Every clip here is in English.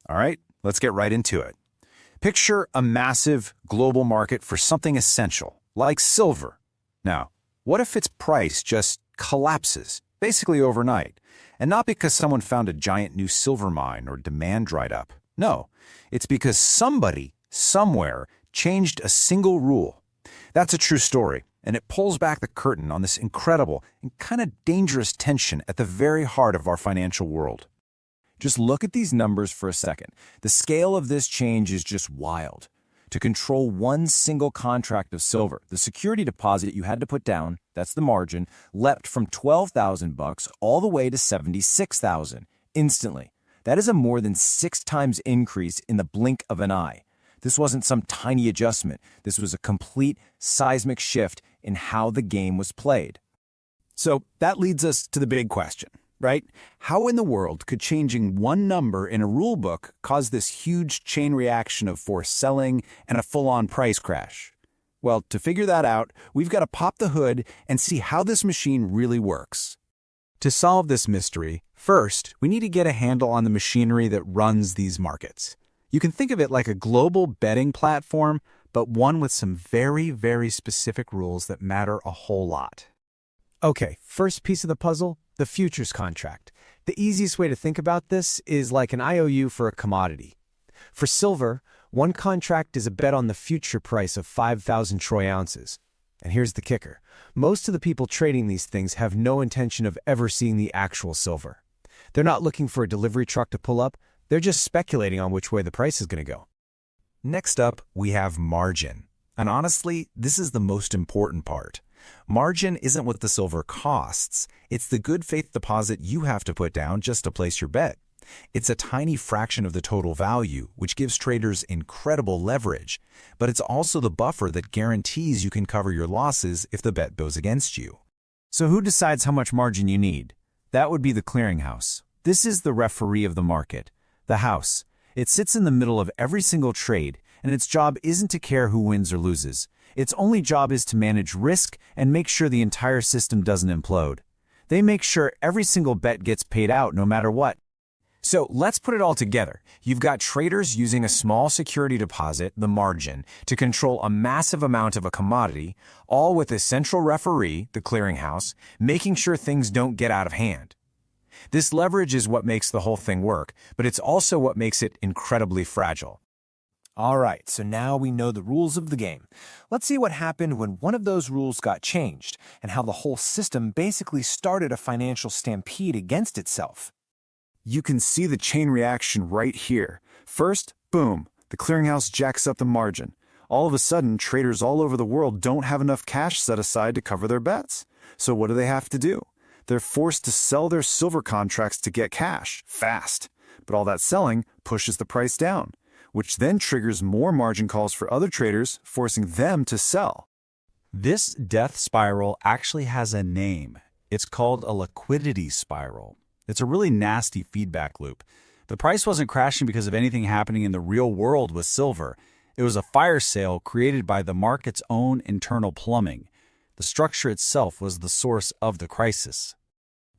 All right, let's get right into it. Picture a massive global market for something essential, like silver. Now, what if its price just collapses, basically overnight? And not because someone found a giant new silver mine or demand dried up. No, it's because somebody, somewhere, changed a single rule. That's a true story, and it pulls back the curtain on this incredible and kind of dangerous tension at the very heart of our financial world. Just look at these numbers for a second. The scale of this change is just wild. To control one single contract of silver, the security deposit you had to put down, that's the margin, leapt from $12,000 all the way to $76,000 instantly. That is a more than 6 times increase in the blink of an eye. This wasn't some tiny adjustment. This was a complete seismic shift in how the game was played. So that leads us to the big question, right? How in the world could changing one number in a rule book cause this huge chain reaction of forced selling and a full-on price crash? Well, to figure that out, we've got to pop the hood and see how this machine really works. To solve this mystery, first, we need to get a handle on the machinery that runs these markets. You can think of it like a global betting platform, but one with some very, very specific rules that matter a whole lot. Okay, first piece of the puzzle, the futures contract. The easiest way to think about this is like an IOU for a commodity. For silver, one contract is a bet on the future price of 5,000 troy ounces. And here's the kicker. Most of the people trading these things have no intention of ever seeing the actual silver. They're not looking for a delivery truck to pull up. They're just speculating on which way the price is going to go. Next up, we have margin. And honestly, this is the most important part. Margin isn't what the silver costs. It's the good faith deposit you have to put down just to place your bet. It's a tiny fraction of the total value, which gives traders incredible leverage. But it's also the buffer that guarantees you can cover your losses if the bet goes against you. So who decides how much margin you need? That would be the clearinghouse. This is the referee of the market. The house. It sits in the middle of every single trade, and its job isn't to care who wins or loses. Its only job is to manage risk and make sure the entire system doesn't implode. They make sure every single bet gets paid out no matter what. So let's put it all together. You've got traders using a small security deposit, the margin, to control a massive amount of a commodity, all with a central referee, the clearinghouse, making sure things don't get out of hand. This leverage is what makes the whole thing work, but it's also what makes it incredibly fragile. All right, so now we know the rules of the game. Let's see what happened when one of those rules got changed and how the whole system basically started a financial stampede against itself. You can see the chain reaction right here. First, boom, the clearinghouse jacks up the margin. All of a sudden, traders all over the world don't have enough cash set aside to cover their bets. So what do they have to do? They're forced to sell their silver contracts to get cash, fast. But all that selling pushes the price down, which then triggers more margin calls for other traders, forcing them to sell. This death spiral actually has a name. It's called a liquidity spiral. It's a really nasty feedback loop. The price wasn't crashing because of anything happening in the real world with silver. It was a fire sale created by the market's own internal plumbing. The structure itself was the source of the crisis.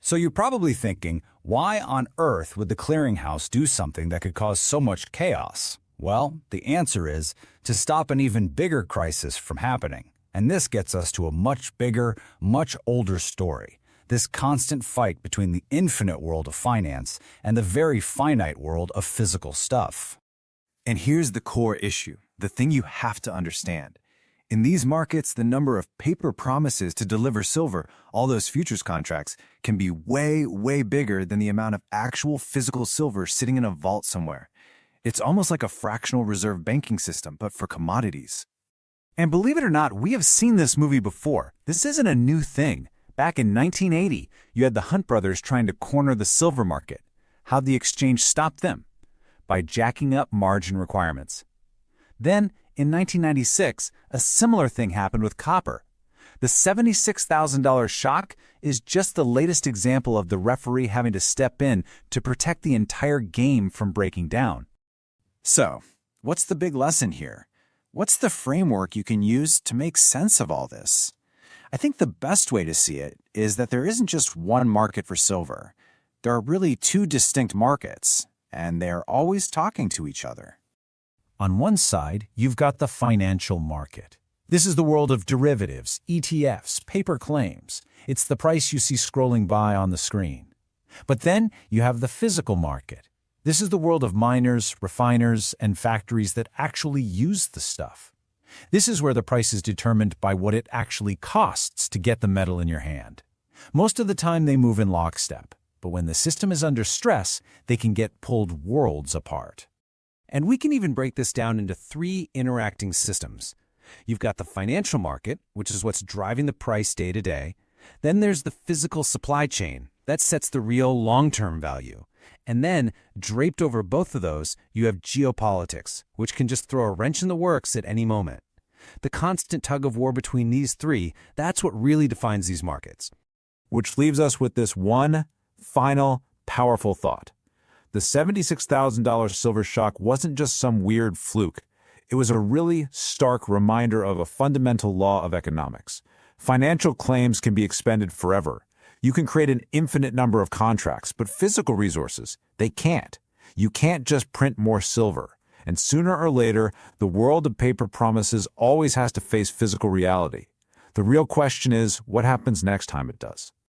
So you're probably thinking, why on earth would the clearinghouse do something that could cause so much chaos? Well, the answer is to stop an even bigger crisis from happening. And this gets us to a much bigger, much older story. This constant fight between the infinite world of finance and the very finite world of physical stuff. And here's the core issue, the thing you have to understand. In these markets, the number of paper promises to deliver silver, all those futures contracts, can be way, way bigger than the amount of actual physical silver sitting in a vault somewhere. It's almost like a fractional reserve banking system, but for commodities. And believe it or not, we have seen this movie before. This isn't a new thing. Back in 1980, you had the Hunt brothers trying to corner the silver market. How'd the exchange stop them? By jacking up margin requirements. Then, in 1996, a similar thing happened with copper. The $76,000 shock is just the latest example of the referee having to step in to protect the entire game from breaking down. So, what's the big lesson here? What's the framework you can use to make sense of all this? I think the best way to see it is that there isn't just one market for silver. There are really two distinct markets, and they're always talking to each other. On one side, you've got the financial market. This is the world of derivatives, ETFs, paper claims. It's the price you see scrolling by on the screen. But then you have the physical market. This is the world of miners, refiners, and factories that actually use the stuff. This is where the price is determined by what it actually costs to get the metal in your hand. Most of the time they move in lockstep, but when the system is under stress, they can get pulled worlds apart. And we can even break this down into 3 interacting systems. You've got the financial market, which is what's driving the price day to day. Then there's the physical supply chain. That sets the real long-term value. And then, draped over both of those, you have geopolitics, which can just throw a wrench in the works at any moment. The constant tug-of-war between these 3, that's what really defines these markets. Which leaves us with this one final, powerful thought. The $76,000 silver shock wasn't just some weird fluke. It was a really stark reminder of a fundamental law of economics. Financial claims can be expended forever. You can create an infinite number of contracts, but physical resources, they can't. You can't just print more silver. And sooner or later, the world of paper promises always has to face physical reality. The real question is, what happens next time it does?